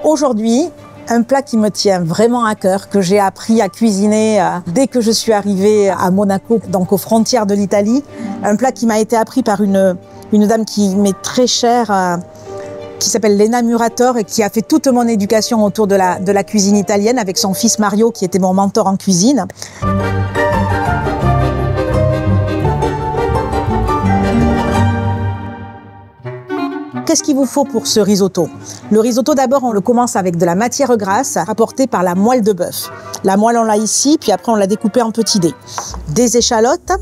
Aujourd'hui, un plat qui me tient vraiment à cœur, que j'ai appris à cuisiner dès que je suis arrivée à Monaco, donc aux frontières de l'Italie. Un plat qui m'a été appris par une dame qui m'est très chère, qui s'appelle Lena Murator et qui a fait toute mon éducation autour de la cuisine italienne avec son fils Mario qui était mon mentor en cuisine. Qu'est-ce qu'il vous faut pour ce risotto? Le risotto, d'abord, on le commence avec de la matière grasse apportée par la moelle de bœuf. La moelle, on l'a ici, puis après, on l'a découpée en petits dés. Des échalotes.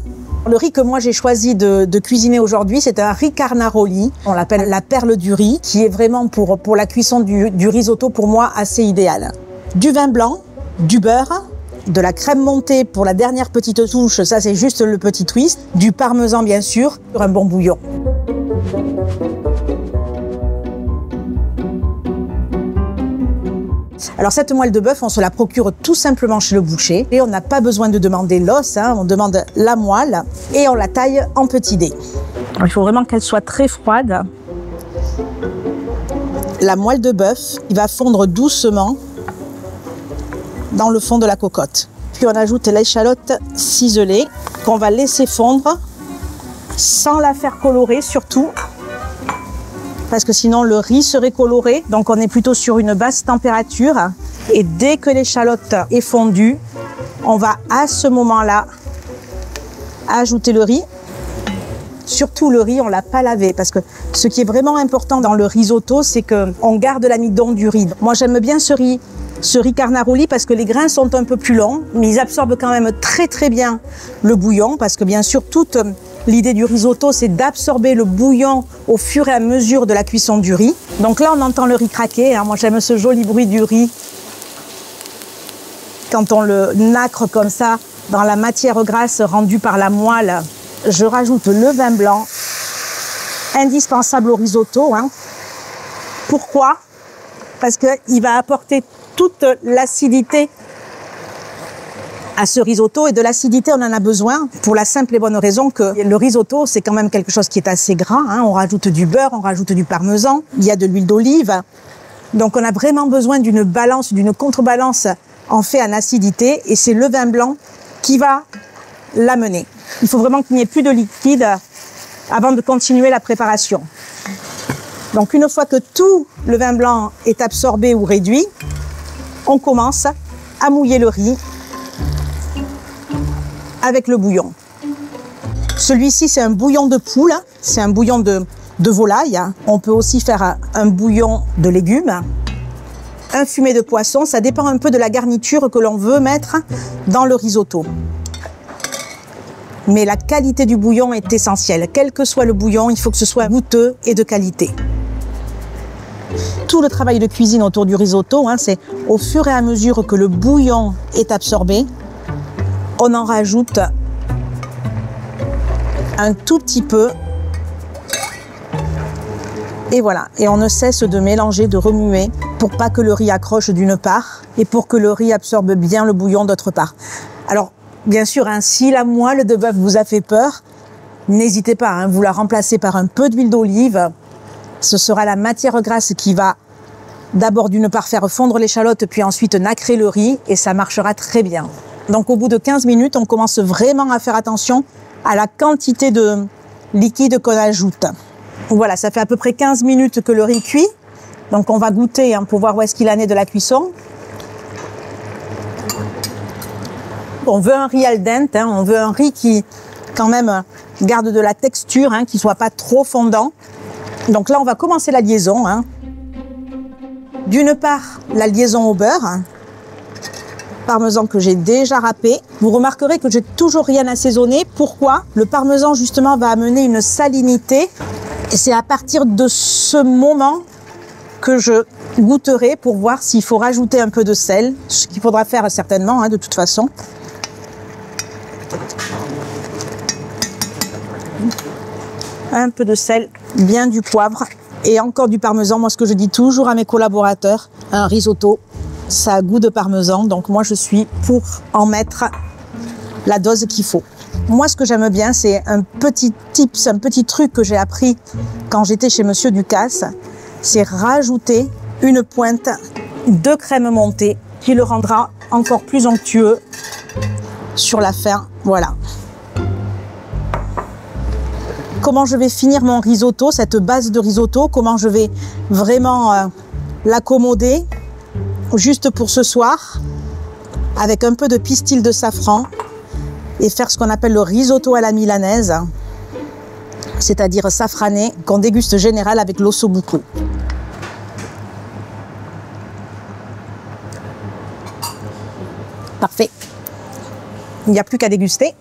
Le riz que moi j'ai choisi de cuisiner aujourd'hui, c'est un riz carnaroli. On l'appelle la perle du riz, qui est vraiment pour la cuisson du risotto, pour moi, assez idéal. Du vin blanc, du beurre, de la crème montée pour la dernière petite touche, ça c'est juste le petit twist. Du parmesan, bien sûr, sur un bon bouillon. Alors cette moelle de bœuf, on se la procure tout simplement chez le boucher et on n'a pas besoin de demander l'os, on demande la moelle et on la taille en petits dés. Alors, il faut vraiment qu'elle soit très froide. La moelle de bœuf, il va fondre doucement dans le fond de la cocotte. Puis on ajoute l'échalote ciselée qu'on va laisser fondre sans la faire colorer surtout. Parce que sinon le riz serait coloré, donc on est plutôt sur une basse température. Et dès que l'échalote est fondue, on va à ce moment-là ajouter le riz. Surtout le riz, on ne l'a pas lavé, parce que ce qui est vraiment important dans le risotto, c'est qu'on garde l'amidon du riz. Moi j'aime bien ce riz carnaroli parce que les grains sont un peu plus longs, mais ils absorbent quand même très très bien le bouillon, parce que bien sûr toute l'idée du risotto, c'est d'absorber le bouillon au fur et à mesure de la cuisson du riz. Donc là, on entend le riz craquer. Moi, j'aime ce joli bruit du riz quand on le nacre comme ça dans la matière grasse rendue par la moelle. Je rajoute le vin blanc, indispensable au risotto. Pourquoi? Parce qu'il va apporter toute l'acidité à ce risotto, et de l'acidité on en a besoin pour la simple et bonne raison que le risotto c'est quand même quelque chose qui est assez gras, on rajoute du beurre, on rajoute du parmesan, il y a de l'huile d'olive, donc on a vraiment besoin d'une balance, d'une contrebalance en fait en acidité, et c'est le vin blanc qui va l'amener. Il faut vraiment qu'il n'y ait plus de liquide avant de continuer la préparation. Donc une fois que tout le vin blanc est absorbé ou réduit, on commence à mouiller le riz avec le bouillon. Celui-ci, c'est un bouillon de poule, c'est un bouillon de volaille. On peut aussi faire un bouillon de légumes, un fumet de poisson. Ça dépend un peu de la garniture que l'on veut mettre dans le risotto. Mais la qualité du bouillon est essentielle. Quel que soit le bouillon, il faut que ce soit goûteux et de qualité. Tout le travail de cuisine autour du risotto, c'est au fur et à mesure que le bouillon est absorbé, on en rajoute un tout petit peu. Et voilà. Et on ne cesse de mélanger, de remuer pour pas que le riz accroche d'une part et pour que le riz absorbe bien le bouillon d'autre part. Alors, bien sûr, si la moelle de bœuf vous a fait peur, n'hésitez pas, vous la remplacez par un peu d'huile d'olive. Ce sera la matière grasse qui va d'abord d'une part faire fondre l'échalote, puis ensuite nacrer le riz, et ça marchera très bien. Donc au bout de 15 minutes, on commence vraiment à faire attention à la quantité de liquide qu'on ajoute. Voilà, ça fait à peu près 15 minutes que le riz cuit. Donc on va goûter pour voir où est-ce qu'il en est de la cuisson. On veut un riz al dente, on veut un riz qui quand même garde de la texture, qui ne soit pas trop fondant. Donc là, on va commencer la liaison. D'une part, la liaison au beurre. Parmesan que j'ai déjà râpé. Vous remarquerez que j'ai toujours rien assaisonné. Pourquoi? Le parmesan justement va amener une salinité, et c'est à partir de ce moment que je goûterai pour voir s'il faut rajouter un peu de sel, ce qu'il faudra faire certainement de toute façon. Un peu de sel, bien du poivre et encore du parmesan. Moi, ce que je dis toujours à mes collaborateurs, un risotto, ça a goût de parmesan, donc moi je suis pour en mettre la dose qu'il faut. Moi, ce que j'aime bien, c'est un petit tips, un petit truc que j'ai appris quand j'étais chez Monsieur Ducasse, c'est rajouter une pointe de crème montée qui le rendra encore plus onctueux sur la fin. Voilà. Comment je vais finir mon risotto, cette base de risotto, comment je vais vraiment l'accommoder juste pour ce soir avec un peu de pistil de safran et faire ce qu'on appelle le risotto à la milanaise, c'est-à-dire safrané, qu'on déguste général avec l'ossobuco. Parfait. Il n'y a plus qu'à déguster.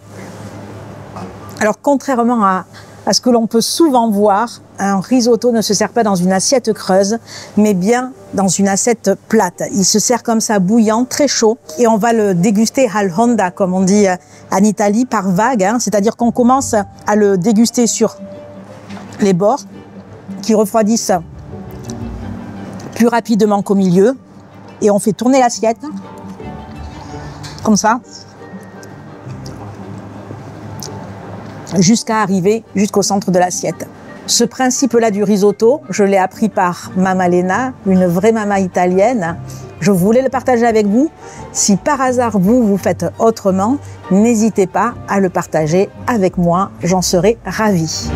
Alors, contrairement à ce que l'on peut souvent voir, un risotto ne se sert pas dans une assiette creuse, mais bien dans une assiette plate. Il se sert comme ça, bouillant, très chaud, et on va le déguster al honda, comme on dit en Italie, par vague, hein. C'est-à-dire qu'on commence à le déguster sur les bords, qui refroidissent plus rapidement qu'au milieu, et on fait tourner l'assiette, comme ça, jusqu'à arriver jusqu'au centre de l'assiette. Ce principe-là du risotto, je l'ai appris par Mama Lena, une vraie maman italienne. Je voulais le partager avec vous. Si par hasard vous faites autrement, n'hésitez pas à le partager avec moi, j'en serai ravie.